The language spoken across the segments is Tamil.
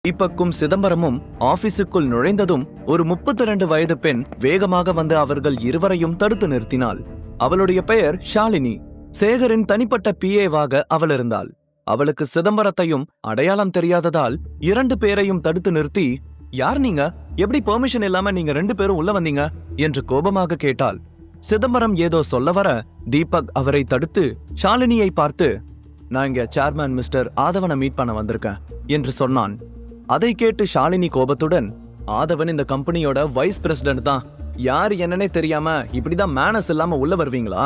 தீபக்கும் சிதம்பரமும் ஆபீஸுக்குள் நுழைந்ததும் ஒரு 32 வயது பெண் வேகமாக வந்து அவர்கள் இருவரையும் தடுத்து நிறுத்தினாள். அவளுடைய பெயர் ஷாலினி. சேகரின் தனிப்பட்ட பிஏவாக அவள் இருந்தாள். அவளுக்கு சிதம்பரத்தையும் அடையாளம் தெரியாததால் 2 பேரையும் தடுத்து நிறுத்தி, யார் நீங்க? எப்படி பெர்மிஷன் இல்லாம நீங்க 2 பேரும் உள்ள வந்தீங்க என்று கோபமாக கேட்டாள். சிதம்பரம் ஏதோ சொல்ல வர தீபக் அவரை தடுத்து ஷாலினியை பார்த்து, நான் இங்க சேர்மேன் மிஸ்டர் ஆதவனை மீட் பண்ண வந்திருக்கேன் என்று சொன்னான். அதை கேட்டு ஷாலினி கோபத்துடன், ஆதவன் இந்த கம்பெனியோட வைஸ் பிரசிடென்ட் தான். யார் என்னன்னே தெரியாம இப்படிதான் மேனஸ் இல்லாம உள்ள வருவீங்களா?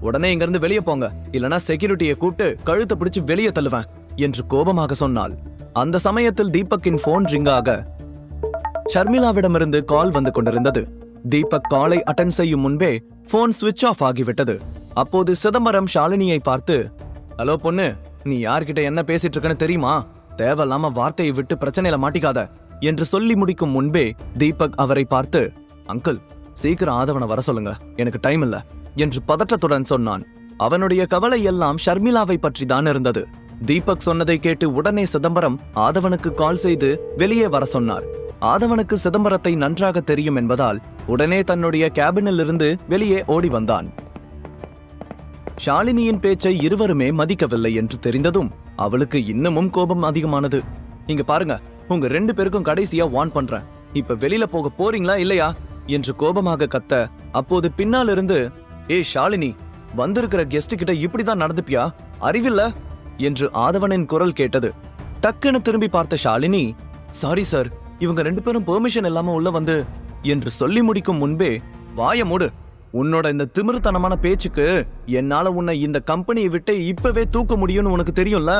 உடனே இங்க இருந்து வெளியே போங்க, இல்லனா செக்யூரிட்டியை கூப்பிட்டு கழுத்தை பிடிச்சு வெளியே தள்ளுவேன் என்று கோபமாக சொன்னாள். அந்த சமயத்தில் தீபக்கின் போன் ரிங் ஆக ஷர்மிளாவிடமிருந்து கால் வந்து கொண்டிருந்தது. தீபக் காலை அட்டென்ட் செய்யும் முன்பே போன் சுவிட்ச் ஆஃப் ஆகிவிட்டது. அப்போது சிதம்பரம் ஷாலினியை பார்த்து, ஹலோ பொண்ணு, நீ யார்கிட்ட என்ன பேசிட்டு இருக்கன்னு தெரியுமா? தேவையில்லாம வார்த்தையை விட்டு பிரச்சனையில மாட்டிக்காத என்று சொல்லி முடிக்கும் முன்பே தீபக் அவரை பார்த்து, அங்கிள், சீக்கிரம் ஆதவனை வர சொல்லுங்க, எனக்கு டைம் இல்ல என்று பதற்றத்துடன் சொன்னான். அவனுடைய கவலை எல்லாம் ஷர்மிளாவை பற்றி தான் இருந்தது. தீபக் சொன்னதை கேட்டு உடனே சிதம்பரம் ஆதவனுக்கு கால் செய்து வெளியே வர சொன்னார். ஆதவனுக்கு சிதம்பரத்தை நன்றாக தெரியும் என்பதால் உடனே தன்னுடைய கேபினில் இருந்து வெளியே ஓடி வந்தான். ஷாலினியின் பேச்சை இருவருமே மதிக்கவில்லை என்று தெரிந்ததும் அவளுக்கு இன்னமும் கோபம் அதிகமானது. இங்க பாருங்க, உங்க 2 பேருக்கும் கடைசியா வார்ன் பண்றேன், இப்ப வெளியில போக போறீங்களா இல்லையா என்று கோபமாக கத்த, அப்போது பின்னால் இருந்து, ஏய் ஷாலினி, வந்திருக்கிற கெஸ்ட் கிட்ட இப்படிதான் நடந்துப்பியா? அறிவில்ல என்று ஆதவனின் குரல் கேட்டது. டக்குன்னு திரும்பி பார்த்த ஷாலினி, சாரி சார், இவங்க 2 பேரும் பெர்மிஷன் இல்லாம உள்ள வந்து என்று சொல்லி முடிக்கும் முன்பே, வாய மூடு, உன்னோட இந்த திமிருத்தனமான பேச்சுக்கு என்னால உன்னை இந்த கம்பெனியை விட்டு இப்பவே தூக்க முடியும்னு உனக்கு தெரியும்ல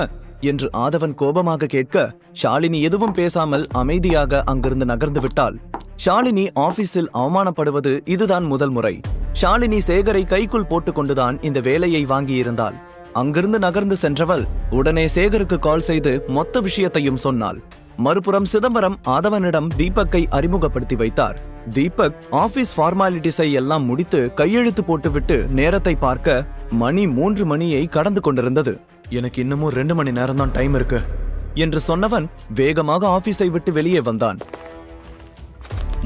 என்று ஆதவன் கோபமாக கேட்க, ஷாலினி எதுவும் பேசாமல் அமைதியாக அங்கிருந்து நகர்ந்து விட்டாள். ஷாலினி ஆபீஸில் அவமானப்படுவது இதுதான் முதல் முறை. ஷாலினி சேகரை கைக்குள் போட்டுக்கொண்டுதான் இந்த வேலையை வாங்கியிருந்தாள். அங்கிருந்து நகர்ந்து சென்றவள் உடனே சேகருக்கு கால் செய்து மொத்த விஷயத்தையும் சொன்னாள். மறுபுறம் சிதம்பரம் ஆதவனிடம் தீபக்கை அறிமுகப்படுத்தி வைத்தார். தீபக் ஆபீஸ் ஃபார்மாலிட்டிஸை எல்லாம் முடித்து கையெழுத்து போட்டுவிட்டு நேரத்தை பார்க்க மணி 3 மணியை கடந்து கொண்டிருந்தது. எனக்கு இன்னமும் 2 மணி நேரம் தான் டைம் இருக்கு என்று சொன்னவன் வேகமாக ஆபீஸை விட்டு வெளியே வந்தான்.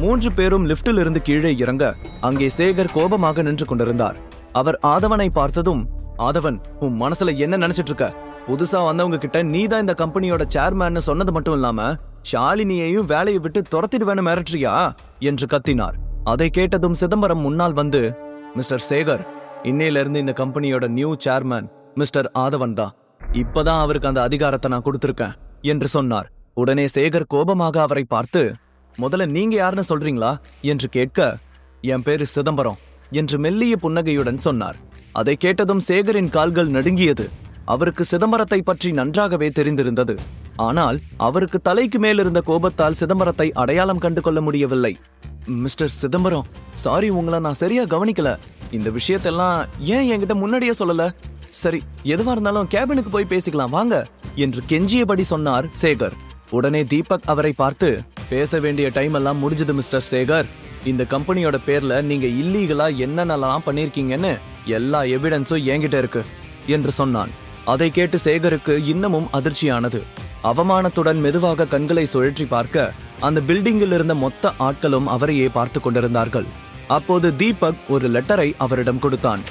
3 பேரும் லிப்டில் இருந்து கீழே இறங்க அங்கே சேகர் கோபமாக நின்று கொண்டிருந்தார். அவர் ஆதவனை பார்த்ததும், ஆதவன், உன் மனசுல என்ன நினைச்சிட்டு இருக்க? புதுசா வந்தவங்க கிட்ட நீதான் இந்த கம்பெனியோட சேர்மேன் சொன்னது மட்டும் இல்லாம ஷாலினியையும் வேலையை விட்டு துரத்திடுவேன்னு மிரட்டுறியா என்று கத்தினார். அதை கேட்டதும் சிதம்பரம் முன்னால் வந்து, மிஸ்டர் சேகர், இன்னையில இருந்து இந்த கம்பெனியோட நியூ சேர்மேன் மிஸ்டர் ஆதவன் தான். இப்பதான் அவருக்கு அந்த அதிகாரத்தை நான் கொடுத்திருக்கேன் என்று சொன்னார். உடனே சேகர் கோபமாக அவரை பார்த்து, முதல்ல நீங்க யாருன்னு சொல்றீங்களா என்று கேட்க, என் பேரு சிதம்பரம் என்று மெல்லிய புன்னகையுடன் சொன்னார். அதை கேட்டதும் சேகரின் கால்கள் நடுங்கியது. அவருக்கு சிதம்பரத்தை பற்றி நன்றாகவே தெரிந்திருந்தது. ஆனால் அவருக்கு தலைக்கு மேல் இருந்த கோபத்தால் சிதம்பரத்தை அடையாளம் கண்டு கொள்ள முடியவில்லை. மிஸ்டர் சிதம்பரம், சாரி, உங்களை நான் சரியா கவனிக்கல. இந்த விஷயத்தெல்லாம் ஏன் என்கிட்ட முன்னாடியே சொல்லல? சரி, எதுவா இருந்தாலும் கேபினுக்கு போய் பேசிக்கலாம் வாங்க என்று கெஞ்சியபடி சொன்னார் சேகர். உடனே தீபக் அவரை பார்த்து, பேச வேண்டிய டைம் எல்லாம் முடிஞ்சது மிஸ்டர் சேகர். இந்த கம்பெனியோட பேர்ல நீங்க இல்லீகலா என்னென்னலாம் பண்ணிருக்கீங்கன்னு எல்லா எவிடன்ஸும் என்கிட்ட இருக்கு என்று சொன்னான். அதை கேட்டு சேகருக்கு இன்னமும் அதிர்ச்சியானது. அவமானத்துடன் மெதுவாக கண்களை சுழற்றி பார்க்க அந்த பில்டிங்கில் இருந்த மொத்த ஆட்களும் அவரையே பார்த்து கொண்டிருந்தார்கள். அப்போது தீபக் ஒரு லெட்டரை அவரிடம் கொடுத்தான்.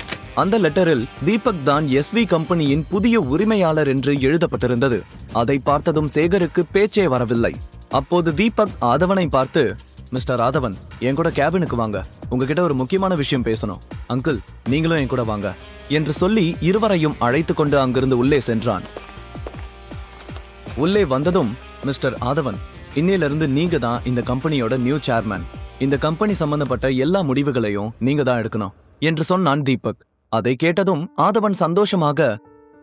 அந்த லெட்டரில் தீபக் தான் எஸ்வி கம்பெனியின் புதிய உரிமையாளர் என்று எழுதப்பட்டிருந்தது. அதை பார்த்ததும் சேகருக்கு பேச்சே வரவில்லை. அப்போது தீபக் ஆதவனை பார்த்து, மிஸ்டர் ஆதவன், என் கூட கேபினுக்கு வாங்க, உங்ககிட்ட ஒரு முக்கியமான விஷயம் பேசணும். அங்கிள், நீங்களும் என் கூட வாங்க என்று சொல்லி இருவரையும் அழைத்து கொண்டு அங்கிருந்து உள்ளே சென்றான். உள்ளே வந்ததும், மிஸ்டர் ஆதவன், இன்னையிலிருந்து நீங்க தான் இந்த கம்பெனியோட நியூ சேர்மேன். இந்த கம்பெனி சம்பந்தப்பட்ட எல்லா முடிவுகளையும் நீங்க தான் எடுக்கணும் என்று சொன்னான் தீபக். அதை கேட்டதும் ஆதவன் சந்தோஷமாக,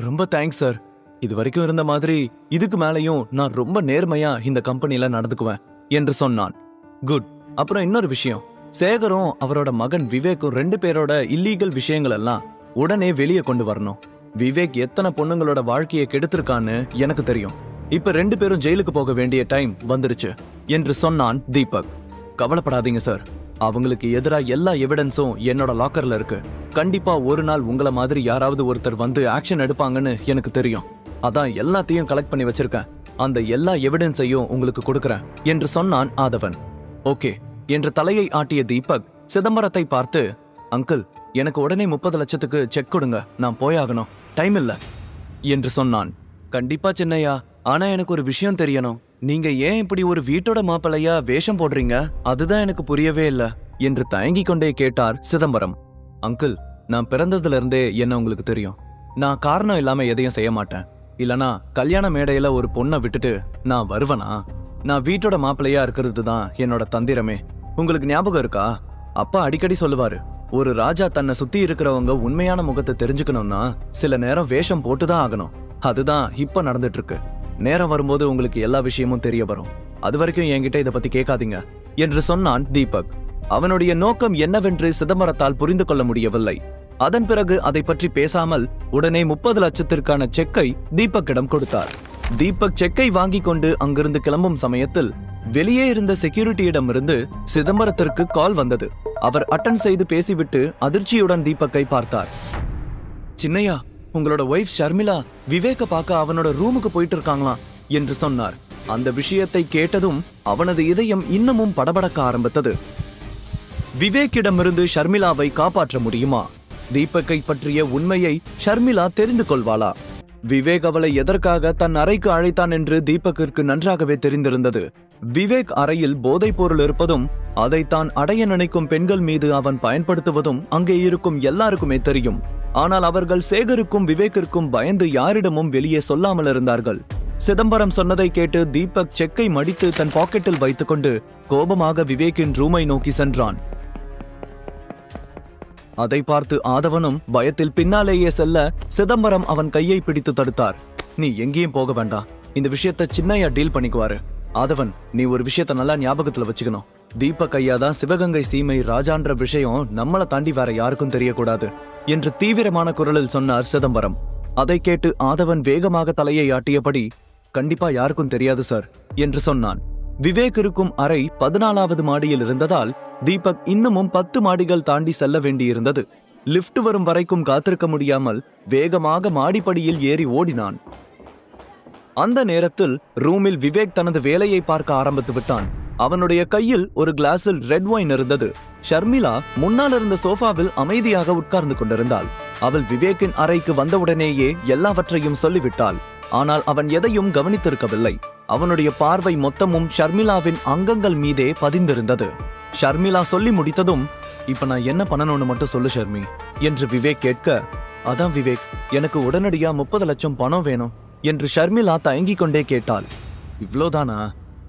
ரொம்ப தேங்க்ஸ் சார், இது வரைக்கும் இருந்த மாதிரி இதுக்கு மேலையும் நான் ரொம்ப நேர்மையா இந்த கம்பெனில நடந்துக்குவேன் என்று சொன்னான். குட். அப்புறம் இன்னொரு விஷயம், சேகரும் அவரோட மகன் விவேக்கும் 2 பேரோட இல்லீகல் விஷயங்கள் எல்லாம் உடனே வெளியே கொண்டு வரணும். விவேக் எத்தனை பொண்ணுங்களோட வாழ்க்கையை கெடுத்திருக்கான்னு எனக்கு தெரியும். இப்ப 2 பேரும் ஜெயிலுக்கு போக வேண்டிய டைம் வந்துருச்சு என்று சொன்னான் தீபக். கவலைப்படாதீங்க சார், அவங்களுக்கு எதிரா எல்லா எவிடன்ஸும் என்னோட லாக்கர்ல இருக்கு. கண்டிப்பா ஒரு நாள் உங்களை மாதிரி யாராவது ஒருத்தர் வந்து ஆக்ஷன் எடுப்பாங்கன்னு எனக்கு தெரியும். அதான் எல்லாத்தையும் கலெக்ட் பண்ணி வச்சிருக்கேன் அந்த எல்லா எவிடன்ஸையும் உங்களுக்கு கொடுக்கறேன் என்று சொன்னான் ஆதவன். ஓகே என்று தலையை ஆட்டிய தீபக் சிதம்பரத்தை பார்த்து, அங்கிள், எனக்கு உடனே 30 லட்சத்துக்கு செக் கொடுங்க, நான் போயாகணும், டைம் இல்ல என்று சொன்னான். கண்டிப்பா சின்னையா, ஆனா எனக்கு ஒரு விஷயம் தெரியணும். நீங்க ஏன் இப்படி ஒரு வீட்டோட மாப்பிள்ளையா வேஷம் போடுறீங்க? அதுதான் எனக்கு புரியவே இல்ல என்று தயங்கிக் கொண்டே கேட்டார் சிதம்பரம். அங்கிள், நான் பிறந்ததுல இருந்தே என்ன உங்களுக்கு தெரியும். நான் காரணம் இல்லாம எதையும் செய்ய மாட்டேன். இல்லனா கல்யாண மேடையில ஒரு பொண்ணை விட்டுட்டு நான் வருவனா? நான் வீட்டோட மாப்பிள்ளையா இருக்கிறது தான் என்னோட தந்திரமே. உங்களுக்கு ஞாபகம் இருக்கா? அப்பா அடிக்கடி சொல்லுவாரு, ஒரு ராஜா தன்னை சுத்தி இருக்கிறவங்க உண்மையான முகத்தை தெரிஞ்சுக்கணும்னா சில நேரம் வேஷம் போட்டுதான் ஆகணும். அதுதான் இப்ப நடந்துட்டு இருக்கு. நேரம் வரும்போது உங்களுக்கு எல்லா விஷயமும் தெரிய வரும். அது வரைக்கும் என்கிட்ட இதை பத்தி கேட்காதீங்க என்று சொன்னான் தீபக். அவனுடைய நோக்கம் என்னவென்று சிதம்பரத்தால் புரிந்து கொள்ள முடியவில்லை. அதன் பிறகு அதை பற்றி பேசாமல் உடனே 30 லட்சத்திற்கான செக்கை தீபக்கிடம் கொடுத்தார். தீபக் செக்கை வாங்கி கொண்டு அங்கிருந்து கிளம்பும் சமயத்தில் வெளியே இருந்த செக்யூரிட்டியிடமிருந்து சிதம்பரத்திற்கு கால் வந்தது. அவர் அட்டன் செய்து பேசிவிட்டு அதிர்ச்சியுடன் தீபக்கை பார்த்தார். சின்னையா, உங்களோட ஒய்ஃப் ஷர்மிளா விவேக்க பார்க்க அவனோட ரூமுக்கு போயிட்டு இருக்காங்களாம் என்று சொன்னார். அந்த விஷயத்தை கேட்டதும் அவனது இதயம் இன்னமும் படபடக்க ஆரம்பித்தது. விவேக்கிடமிருந்து ஷர்மிளாவை காப்பாற்ற முடியுமா? தீபக்கை பற்றிய உண்மையை ஷர்மிளா தெரிந்து கொள்வாளா? விவேக் அவளை எதற்காக தன் அறைக்கு அழைத்தான் என்று தீபக்கிற்கு நன்றாகவே தெரிந்திருந்தது. விவேக் அறையில் போதைப் பொருள் இருப்பதும் அதை தான் அடைய நினைக்கும் பெண்கள் மீது அவன் பயன்படுத்துவதும் அங்கே இருக்கும் எல்லாருக்குமே தெரியும். ஆனால் அவர்கள் சேகருக்கும் விவேக்கிற்கும் பயந்து யாரிடமும் வெளியே சொல்லாமல் இருந்தார்கள். சிதம்பரம் சொன்னதை கேட்டு தீபக் செக்கை மடித்து தன் பாக்கெட்டில் வைத்துக்கொண்டு கோபமாக விவேக்கின் ரூமை நோக்கி சென்றான். அதை பார்த்து ஆதவனும் பயத்தில் பின்னாலேயே செல்ல சிதம்பரம் அவன் கையை பிடித்து தடுத்தார். நீ எங்கேயும் போக வேண்டாம், இந்த விஷயத்த சின்னையா டீல் பண்ணிக்குவாரு. ஆதவன், நீ ஒரு விஷயத்த நல்லா ஞாபகத்துல வச்சுக்கணும். தீபக் ஐயா தான் சிவகங்கை சீமை ராஜான்ற விஷயம் நம்மளை தாண்டி வேற யாருக்கும் தெரியக்கூடாது என்று தீவிரமான குரலில் சொன்னார் சிதம்பரம். அதை கேட்டு ஆதவன் வேகமாக தலையை ஆட்டியபடி, கண்டிப்பா யாருக்கும் தெரியாது சார் என்று சொன்னான். விவேக் இருக்கும் அறை 14வது மாடியில் இருந்ததால் தீபக் இன்னமும் 10 மாடிகள் தாண்டி செல்ல வேண்டியிருந்தது. லிப்ட் வரும் வரைக்கும் காத்திருக்க முடியாமல் வேகமாக மாடிப்படியில் ஏறி ஓடினான். அந்த நேரத்தில் ரூமில் விவேக் தனது வேலையை பார்க்க ஆரம்பித்து விட்டான். அவனுடைய கையில் ஒரு கிளாஸில் ரெட் ஒயின் இருந்தது. ஷர்மிளா முன்னால் இருந்த சோஃபாவில் அமைதியாக உட்கார்ந்து கொண்டிருந்தாள். அவள் விவேக்கின் அறைக்கு வந்தவுடனேயே எல்லாவற்றையும் சொல்லிவிட்டாள். ஆனால் அவன் எதையும் கவனித்திருக்கவில்லை. அவனுடைய பார்வை மொத்தமும் ஷர்மிளாவின் அங்கங்கள் மீதே பதிந்திருந்தது. ஷர்மிளா சொல்லி முடித்ததும், இப்ப நான் என்ன பண்ணணும்னு மட்டும் சொல்லு ஷர்மி என்று விவேக் கேட்க, அதான் விவேக், எனக்கு உடனடியா 30 லட்சம் பணம் வேணும் என்று ஷர்மிளா தயங்கிக் கொண்டே கேட்டாள். இவ்வளோதானா?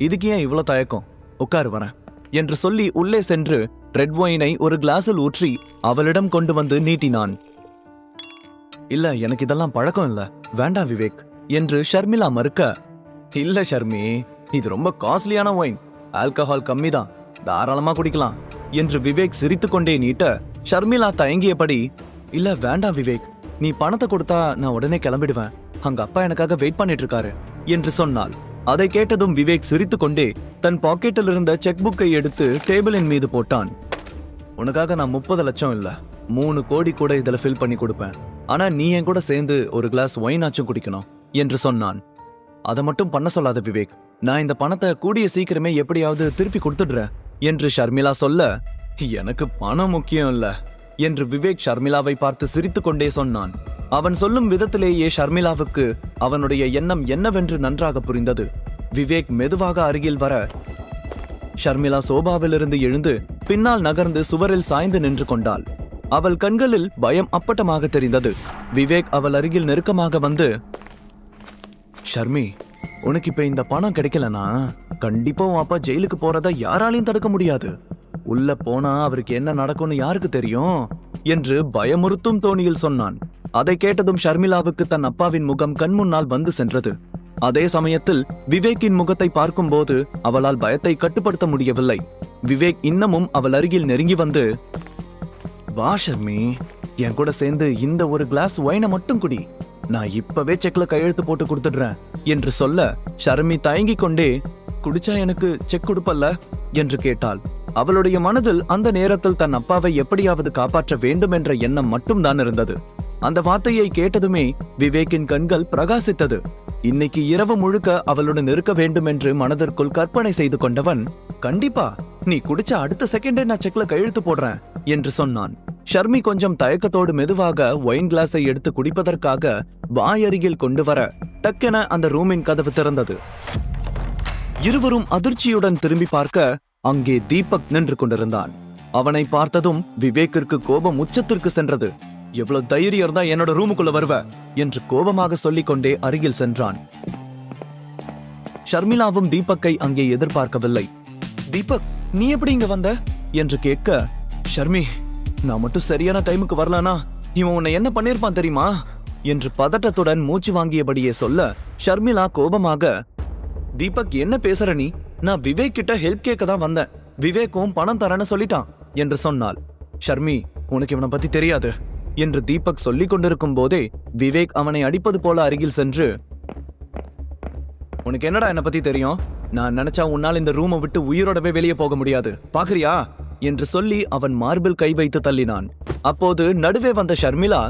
இதுக்கு ஏன் இவ்வளோ தயக்கம்? உட்காரு வரேன் என்று சொல்லி உள்ளே சென்று ரெட் ஒயினை ஒரு கிளாஸில் ஊற்றி அவளிடம் கொண்டு வந்து நீட்டினான். இல்ல, எனக்கு இதெல்லாம் பழக்கம் இல்ல, வேண்டாம் விவேக் என்று ஷர்மிளா மறுக்க, இல்ல ஷர்மி, இது ரொம்ப காஸ்ட்லியான ஒயின், ஆல்கஹால் கம்மிதான், தாராளமா குடிக்கலாம் என்று விவேக் சிரித்துக் கொண்டே நீட்ட ஷர்மிளா தயங்கியபடி, இல்ல வேண்டாம் விவேக், நீ பணத்தை கொடுத்தா நான் உடனே கிளம்பிடுவேன், அங்க அப்பா எனக்காக வெயிட் பண்ணிட்டு இருக்காரு என்று சொன்னாள். அதை கேட்டதும் விவேக் சிரித்துக் கொண்டே தன் பாக்கெட்டில் இருந்த செக் புக்கை எடுத்து டேபிளின் மீது போட்டான். உனக்காக நான் 30 லட்சம் இல்ல 3 கோடி கூட இதுல ஃபில் பண்ணி கொடுப்பேன். ஆனா நீ என் கூட சேர்ந்து ஒரு கிளாஸ் ஒயின் ஆச்சும் குடிக்கணும் என்று சொன்னான். அதை மட்டும் பண்ண சொல்லாத விவேக், நான் இந்த பணத்தை கூடிய சீக்கிரமே எப்படியாவது திருப்பி கொடுத்துடுறேன் என்று ஷர்மிளா சொல்ல, எனக்கு பணம் முக்கியம் இல்ல என்று விவேக் ஷர்மிளாவை பார்த்து சிரித்துக் கொண்டே சொன்னான். அவன் சொல்லும் விதத்திலேயே ஷர்மிளாவுக்கு அவனுடைய எண்ணம் என்னவென்று நன்றாக புரிந்தது. விவேக் மெதுவாக அருகில் வர ஷர்மிளா சோபாவிலிருந்து எழுந்து பின்னால் நகர்ந்து சுவரில் சாய்ந்து நின்று கொண்டாள். அவள் கண்களில் பயம் அப்பட்டமாக தெரிந்தது. விவேக் அவள் அருகில் நெருக்கமாக வந்து, ஷர்மி, உனக்கு இப்ப இந்த பணம் கிடைக்கலனா கண்டிப்பா உன் அப்பா ஜெயிலுக்கு போறத யாராலையும் தடுக்க முடியாது. உள்ள போனா அவருக்கு என்ன நடக்கும்னு யாருக்கு தெரியும் என்று பயமுறுத்தும் தோணியில் சொன்னான். அதை கேட்டதும் ஷர்மிளாவுக்கு தன் அப்பாவின் முகம் கண் முன்னால் வந்து சென்றது. அதே சமயத்தில் விவேக்கின் முகத்தை பார்க்கும்போது அவளால் பயத்தை கட்டுப்படுத்த முடியவில்லை. விவேக் இன்னமும் அவள் அருகில் நெருங்கி வந்து, வா ஷர்மி, என் கூட சேர்ந்து இந்த ஒரு கிளாஸ் ஒயினை மட்டும் குடி, நான் இப்பவே செக்ல கையெழுத்து போட்டு கொடுத்துடுறேன் என்று சொல்ல ஷர்மி தயங்கிக் கொண்டே, குடிச்சா எனக்கு செக் கொடுப்பல்ல என்று கேட்டாள். அவளுடைய மனதில் அந்த நேரத்தில் தன் அப்பாவை எப்படியாவது காப்பாற்ற வேண்டும் என்ற எண்ணம் மட்டும்தான் இருந்தது. அந்த வார்த்தையை கேட்டதுமே விவேக்கின் கண்கள் பிரகாசித்தது. இன்னைக்கு இரவு முழுக்க அவளுடன் இருக்க வேண்டும் என்று மனதிற்குள் கற்பனை செய்து கொண்டவன், கண்டிப்பா நீ குடிச்ச அடுத்த செகண்டே நான் செக்ல கையெழுத்து போடுறேன் என்று சொன்னான். ஷர்மி கொஞ்சம் தயக்கத்தோடு மெதுவாக ஒயின் கிளாஸை எடுத்து குடிப்பதற்காக வாய் அருகில் கொண்டு வர டக்கென அந்த ரூமின் கதவு திறந்தது. இருவரும் அதிர்ச்சியுடன் திரும்பி பார்க்க அங்கே தீபக் நின்று கொண்டிருந்தான். அவனை பார்த்ததும் விவேக்கிற்கு கோபம் உச்சத்திற்கு சென்றது. எவ்வளவு தைரியம் இருந்தா என்னோட ரூமுக்குள்ள வருவ என்று கோபமாக சொல்லிக் கொண்டே அருகில் சென்றான். ஷர்மிளாவும் தீபக்கை அங்கே எதிர்பார்க்கவில்லை. தீபக், நீ எப்படி இங்க வந்த என்று கேட்க, ஷர்மி, நான் மட்டும் சரியான டைமுக்கு வரலனா இவன் உன்னை என்ன பண்ணிருப்பான் தெரியுமா என்று பதட்டத்துடன் மூச்சு வாங்கியபடியே சொல்ல, ஷர்மிளா கோபமாக, தீபக் என்ன பேசுற நீ? நான் விவேக் கிட்ட ஹெல்ப் கேட்க தான் வந்தேன். விவேக்கும் பணம் தரேன்னு சொல்லிட்டான் என்று சொன்னாள். ஷர்மி, உனக்கு இவனை பத்தி தெரியாது என்று தீபக் சொல்லிக் கொண்டிருக்கும் போதே விவேக் அவனை அடிப்பது போல அருகில் சென்று, உனக்கு என்னடா என்ன பத்தி தெரியும்? நான் நினைச்சா உன்னால் இந்த ரூமை விட்டு உயிரோடவே வெளியே போக முடியாது, பாக்குறியா என்று சொல்லி அவன் மார்பில் கை வைத்து தள்ளினான். அப்போது நடுவே வந்த ஷர்மிளா,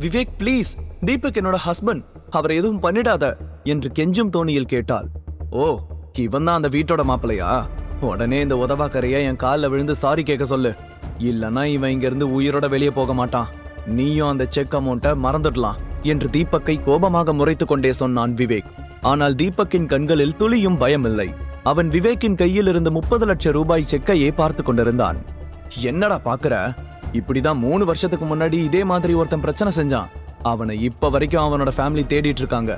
விவேக் ப்ளீஸ், தீபக் என்னோட ஹஸ்பண்ட், அவரை எதுவும் பண்ணிடாத என்று கெஞ்சும் தோணியில் கேட்டாள். ஓ, இவன் தான் அந்த வீட்டோட மாப்பிளையா? உடனே இந்த உதவாக்கரைய என் காலில் விழுந்து சாரி கேட்க சொல்லு, இல்லனா இவன் இங்கிருந்து உயிரோட வெளியே போக மாட்டான். நீயும் அந்த செக் அமௌண்ட்டை மறந்துடலாம் என்று தீபக்கை கோபமாக முறைத்து கொண்டே சொன்னான் விவேக். ஆனால் தீபக்கின் கண்களில் துளியும் பயமில்லை. அவன் விவேக்கின் கையில் இருந்த 30 லட்சம் ரூபாய் செக்கையே பார்த்து கொண்டிருந்தான். என்னடா பாக்குற? இப்படிதான் 3 வருஷத்துக்கு முன்னாடி இதே மாதிரி ஒருத்தன் பிரச்சனை செஞ்சான். அவனை இப்ப வரைக்கும் அவனோட ஃபேமிலி தேடிட்டு இருக்காங்க.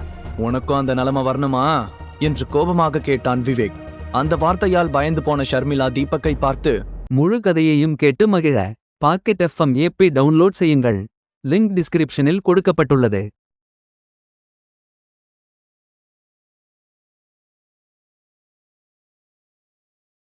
உனக்கும் அந்த நிலைமை வரணுமா என்று கோபமாக கேட்டான் விவேக். அந்த வார்த்தையால் பயந்து போன ஷர்மிளா தீபக்கை பார்த்து, முழு கதையையும் கேட்டு மகிழ பாக்கெட் FM ஏப்பை டவுன்லோட் செய்யுங்கள். லிங்க் டிஸ்கிரிப்ஷனில் கொடுக்கப்பட்டுள்ளது.